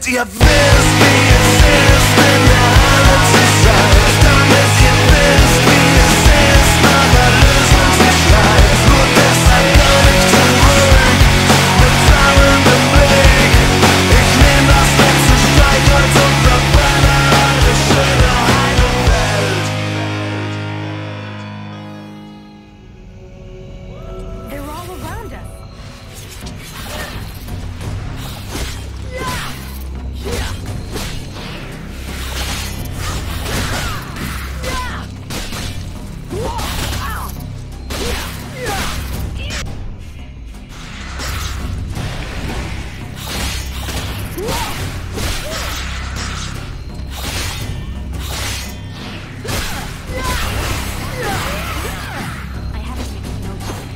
you miss me, insist, and now it's inside. Time as you miss me, insist, aber lösen sich leicht. Nur deshalb komm ich zurück, mit trauerndem Blick. Ich nehm das letzte Streichholz und verbrenne eure schöne heile Welt. They're all around us. I haven't taken no time.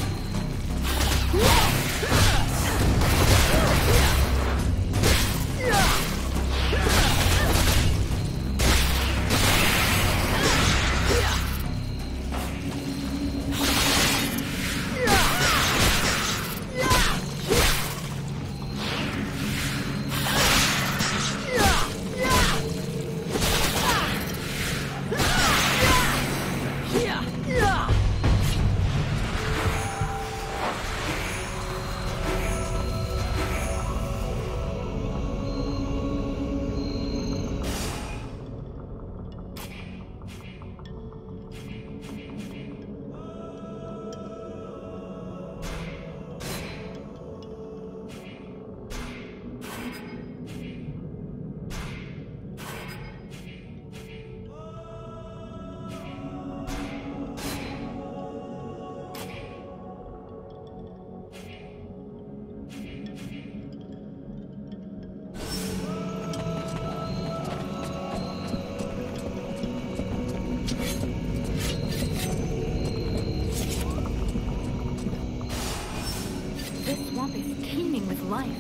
This swamp is teeming with life.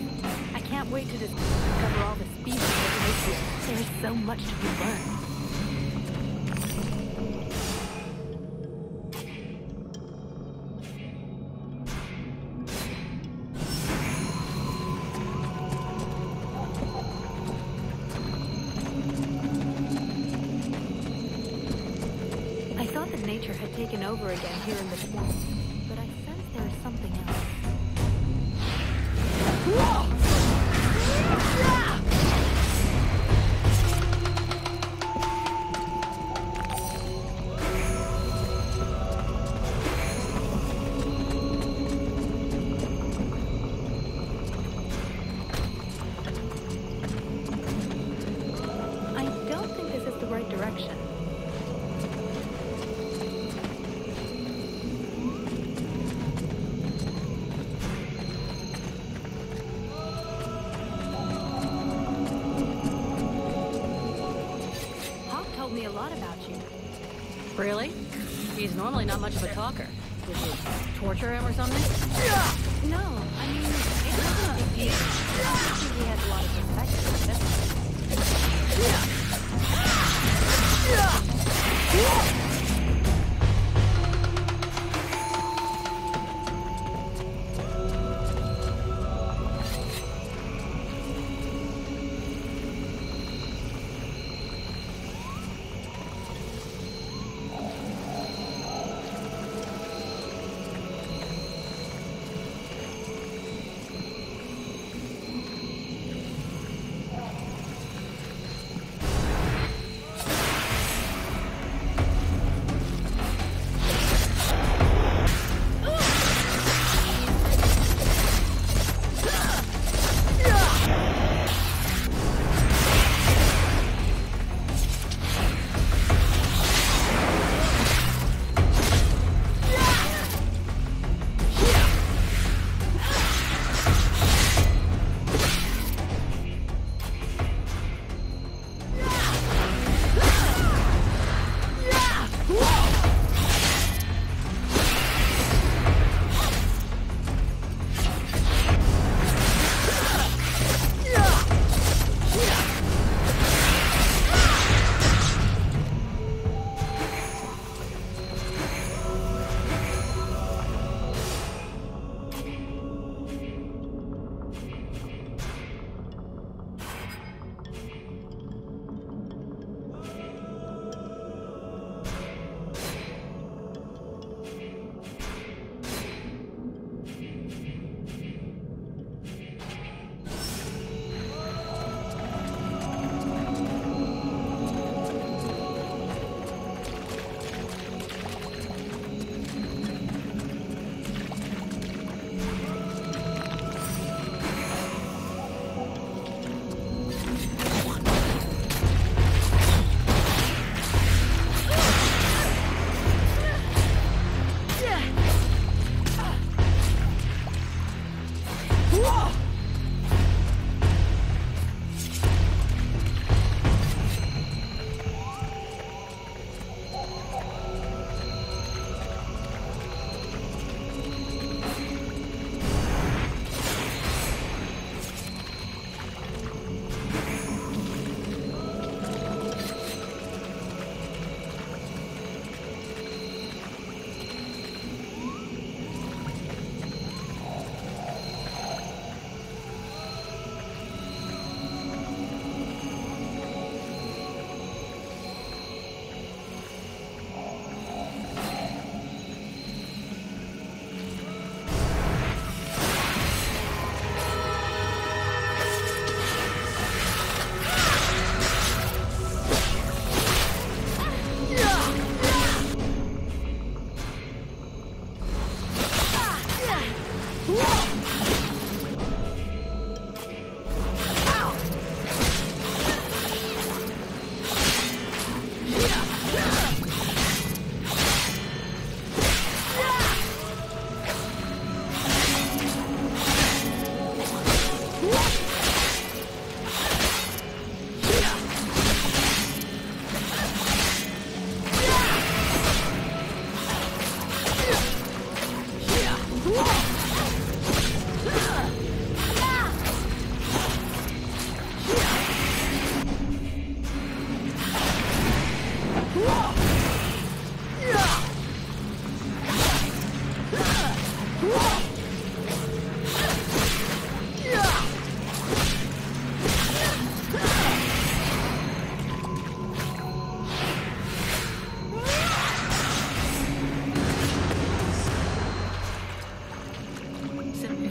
I can't wait to discover all the species that live here. There's so much to be learned. I thought that nature had taken over again here in the swamp, but I sense there is something else. I don't think this is the right direction. Told me a lot about you. Really? He's normally not much of a talker. Did you torture him or something? No, I mean, it wasn't a big deal. I think he has a lot of respect for this.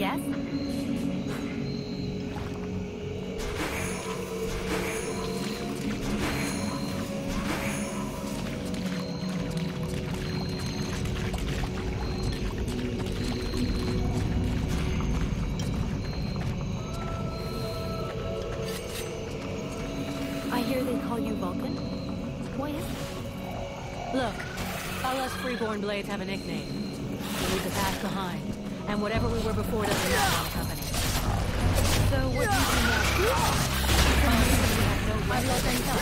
Yes? I hear they call you Vulcan? Why is it? Look, all us freeborn blades have a nickname. We leave the past behind, and whatever we were before doesn't matter in the company. So what do you do now? We have no right to say that.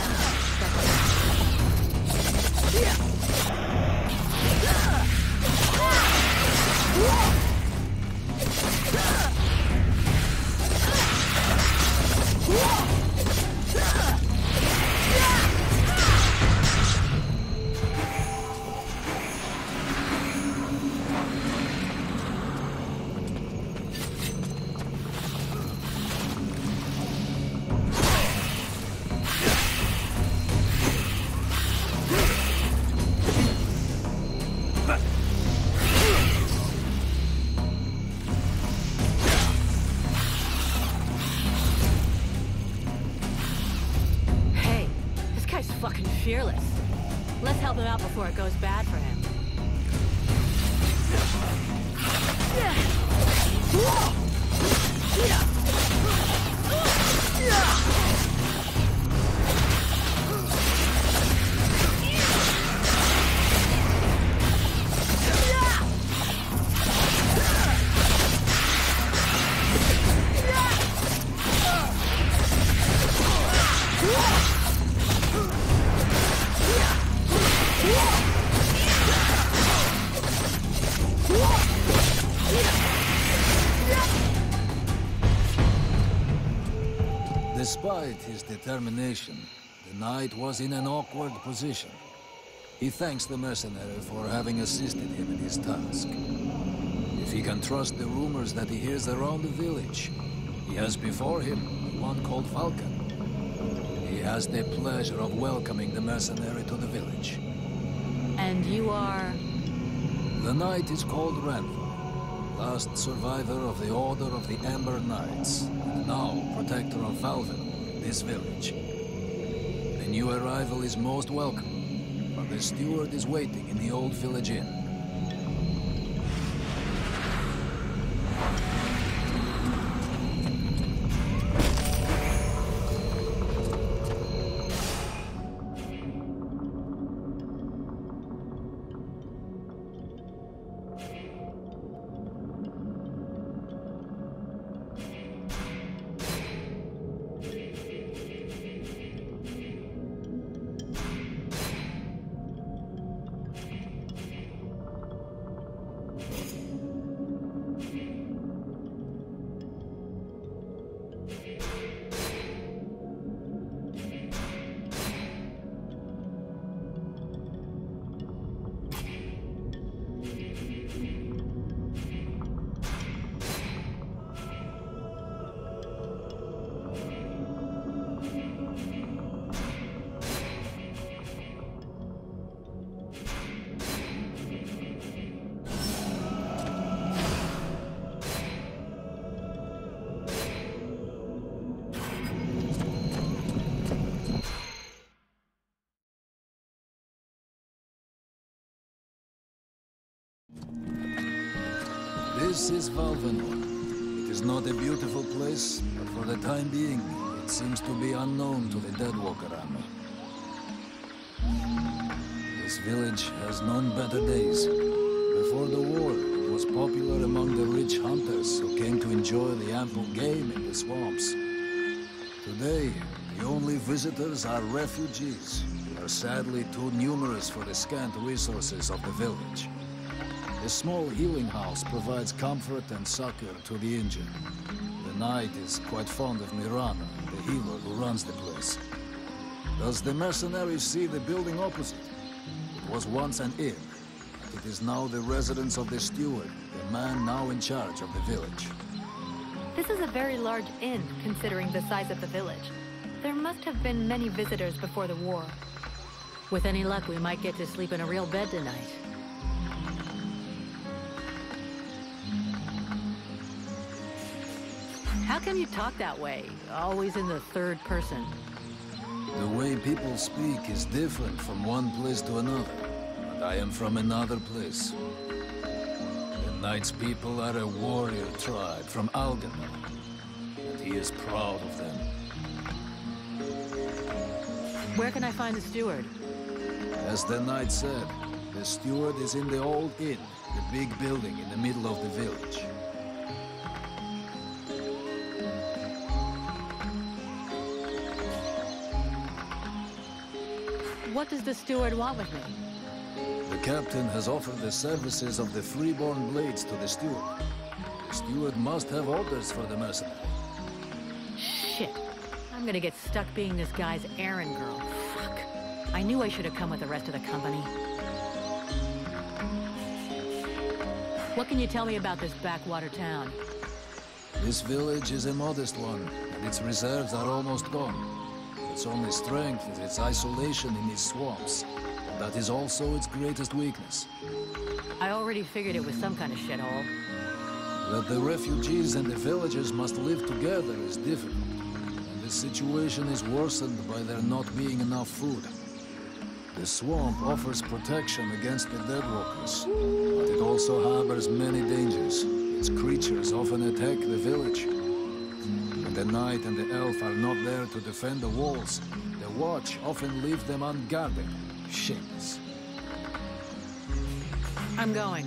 Hey, this guy's fucking fearless. Let's help him out before it goes bad for him. Despite his determination, the knight was in an awkward position. He thanks the mercenary for having assisted him in his task. If he can trust the rumors that he hears around the village, he has before him one called Vulcan. He has the pleasure of welcoming the mercenary to the village. And you are... The knight is called Ranvar, last survivor of the Order of the Amber Knights, and now protector of Valven, this village. The new arrival is most welcome, but the steward is waiting in the old village inn. This is Valvenor. It is not a beautiful place, but for the time being, it seems to be unknown to the Deadwalker army. This village has known better days. Before the war, it was popular among the rich hunters who came to enjoy the ample game in the swamps. Today, the only visitors are refugees, who are sadly too numerous for the scant resources of the village. A small healing house provides comfort and succor to the injured. The knight is quite fond of Mirana, the healer who runs the place. Does the mercenary see the building opposite? It was once an inn, but it is now the residence of the steward, the man now in charge of the village. This is a very large inn, considering the size of the village. There must have been many visitors before the war. With any luck, we might get to sleep in a real bed tonight. How come you talk that way? Always in the third person. The way people speak is different from one place to another. And I am from another place. The Knight's people are a warrior tribe from Algenor. And he is proud of them. Where can I find the steward? As the Knight said, the steward is in the old inn, the big building in the middle of the village. What does the steward want with me? The captain has offered the services of the freeborn blades to the steward. The steward must have orders for the mercenary. Shit. I'm gonna get stuck being this guy's errand girl. Fuck. I knew I should have come with the rest of the company. What can you tell me about this backwater town? This village is a modest one, and its reserves are almost gone. Its only strength is its isolation in these swamps. And that is also its greatest weakness. I already figured it was some kind of shithole. That the refugees and the villagers must live together is difficult. And the situation is worsened by there not being enough food. The swamp offers protection against the Deadwalkers, but it also harbors many dangers. Its creatures often attack the village. When the Knight and the Elf are not there to defend the walls, the Watch often leave them unguarded. Shameless. I'm going.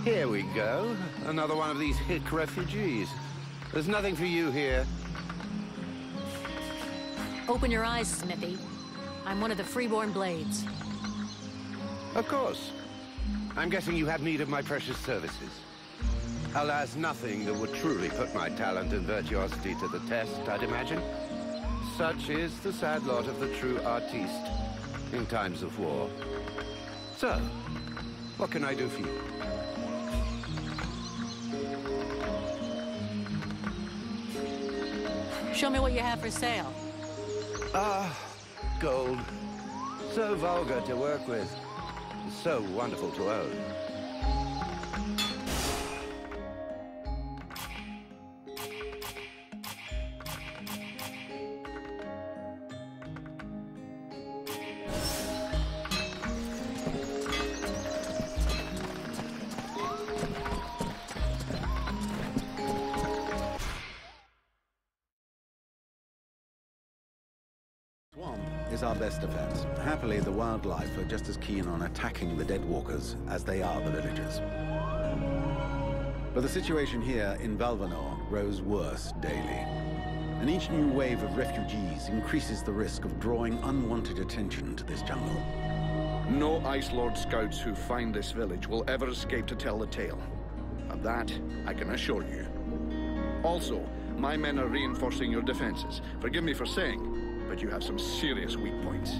Here we go. Another one of these hick refugees. There's nothing for you here. Open your eyes, Smithy. I'm one of the freeborn blades. Of course. I'm guessing you have need of my precious services. Alas, nothing that would truly put my talent and virtuosity to the test, I'd imagine. Such is the sad lot of the true artiste in times of war. So, what can I do for you? Show me what you have for sale. Ah, gold. So vulgar to work with. So wonderful to own. Swamp is our best defense. Happily, the wildlife are just as keen on attacking the Deadwalkers as they are the villagers. But the situation here in Valvanor grows worse daily. And each new wave of refugees increases the risk of drawing unwanted attention to this jungle. No Ice Lord scouts who find this village will ever escape to tell the tale. Of that, I can assure you. Also, my men are reinforcing your defenses. Forgive me for saying, but you have some serious weak points.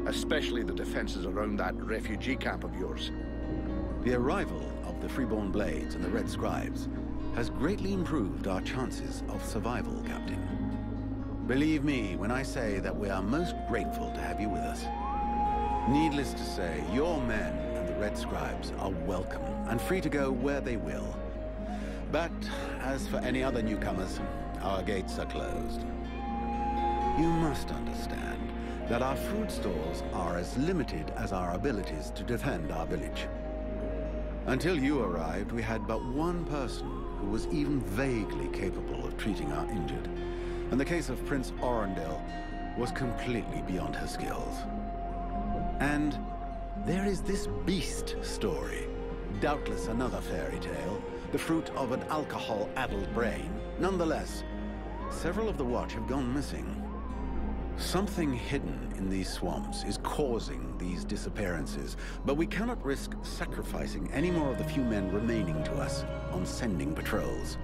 Especially the defenses around that refugee camp of yours. The arrival of the Freeborn Blades and the Red Scribes has greatly improved our chances of survival, Captain. Believe me when I say that we are most grateful to have you with us. Needless to say, your men and the Red Scribes are welcome and free to go where they will. But as for any other newcomers, our gates are closed. You must understand that our food stores are as limited as our abilities to defend our village. Until you arrived, we had but one person who was even vaguely capable of treating our injured. And the case of Prince Orendil was completely beyond her skills. And there is this beast story. Doubtless another fairy tale, the fruit of an alcohol-addled brain. Nonetheless, several of the Watch have gone missing. Something hidden in these swamps is causing these disappearances, but we cannot risk sacrificing any more of the few men remaining to us on sending patrols.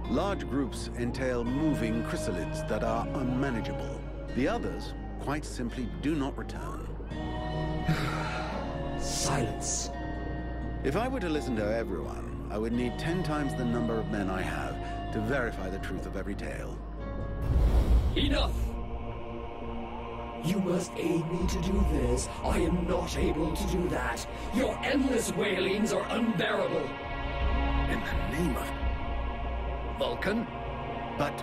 Large groups entail moving chrysalids that are unmanageable. The others, quite simply, do not return. Silence. If I were to listen to everyone, I would need 10 times the number of men I have to verify the truth of every tale. Enough! You must aid me to do this. I am not able to do that. Your endless wailings are unbearable. In the name of Vulcan? But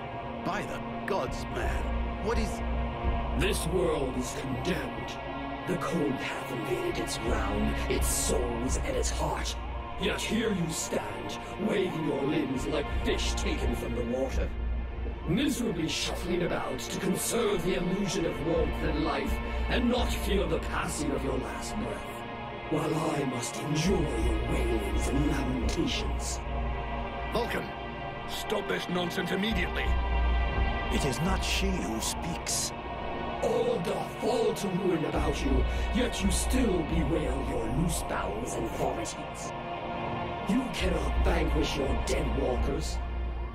by the gods, man, what is... This world is condemned. The cold hath invaded its ground, its souls and its heart. Yet here you stand, waving your limbs like fish taken from the water. Miserably shuffling about to conserve the illusion of warmth and life, and not feel the passing of your last breath, while I must endure your wailings and lamentations. Vulcan, stop this nonsense immediately. It is not she who speaks. All doth fall to ruin about you, yet you still bewail your loose bowels and vomitings. You cannot vanquish your dead walkers,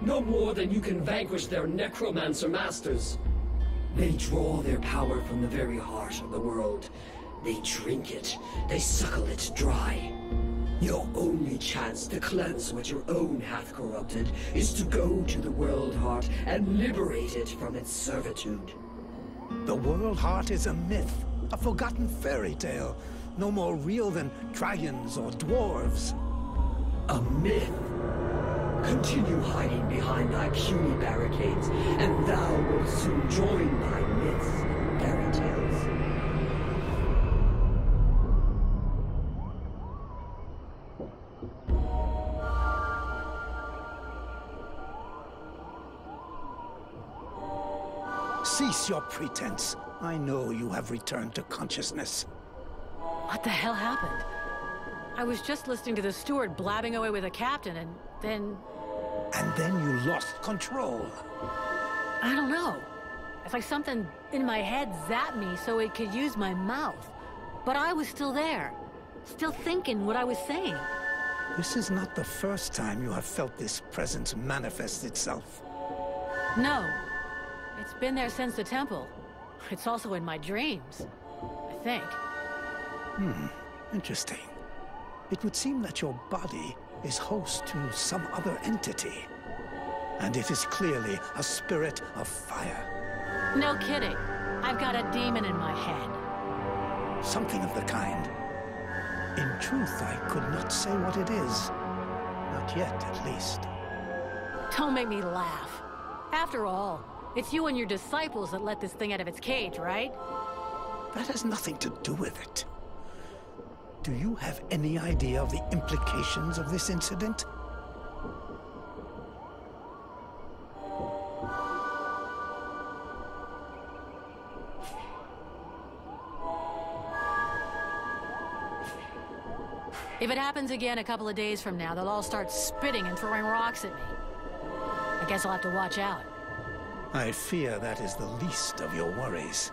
no more than you can vanquish their necromancer masters. They draw their power from the very heart of the world. They drink it, they suckle it dry. Your only chance to cleanse what your own hath corrupted is to go to the World Heart and liberate it from its servitude. The World Heart is a myth, a forgotten fairy tale, no more real than dragons or dwarves. A myth. Continue hiding behind thy puny barricades, and thou wilt soon join thy myths and fairy tales. Cease your pretense. I know you have returned to consciousness. What the hell happened? I was just listening to the steward blabbing away with the captain, and then... And then you lost control. I don't know. It's like something in my head zapped me so it could use my mouth. But I was still there. Still thinking what I was saying. This is not the first time you have felt this presence manifest itself. No. It's been there since the temple. It's also in my dreams, I think. Interesting. It would seem that your body is host to some other entity. And it is clearly a spirit of fire. No kidding. I've got a demon in my head. Something of the kind. In truth, I could not say what it is. Not yet, at least. Don't make me laugh. After all, it's you and your disciples that let this thing out of its cage, right? That has nothing to do with it. Do you have any idea of the implications of this incident? If it happens again a couple of days from now, they'll all start spitting and throwing rocks at me. I guess I'll have to watch out. I fear that is the least of your worries.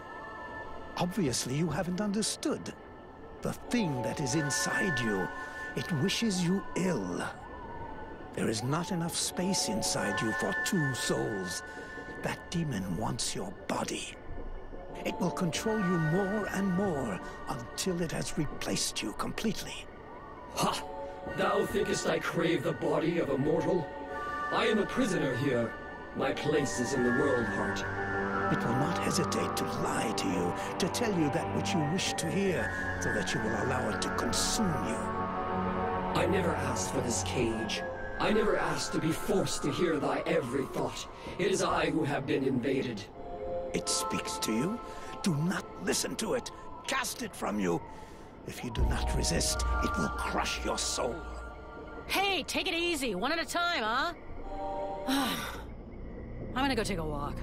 Obviously, you haven't understood. The thing that is inside you, it wishes you ill. There is not enough space inside you for two souls. That demon wants your body. It will control you more and more until it has replaced you completely. Ha! Thou thinkest I crave the body of a mortal? I am a prisoner here. My place is in the World Heart. It will not hesitate to lie to you, to tell you that which you wish to hear, so that you will allow it to consume you. I never asked for this cage. I never asked to be forced to hear thy every thought. It is I who have been invaded. It speaks to you. Do not listen to it. Cast it from you. If you do not resist, it will crush your soul. Hey, take it easy, one at a time, huh? I'm gonna go take a walk.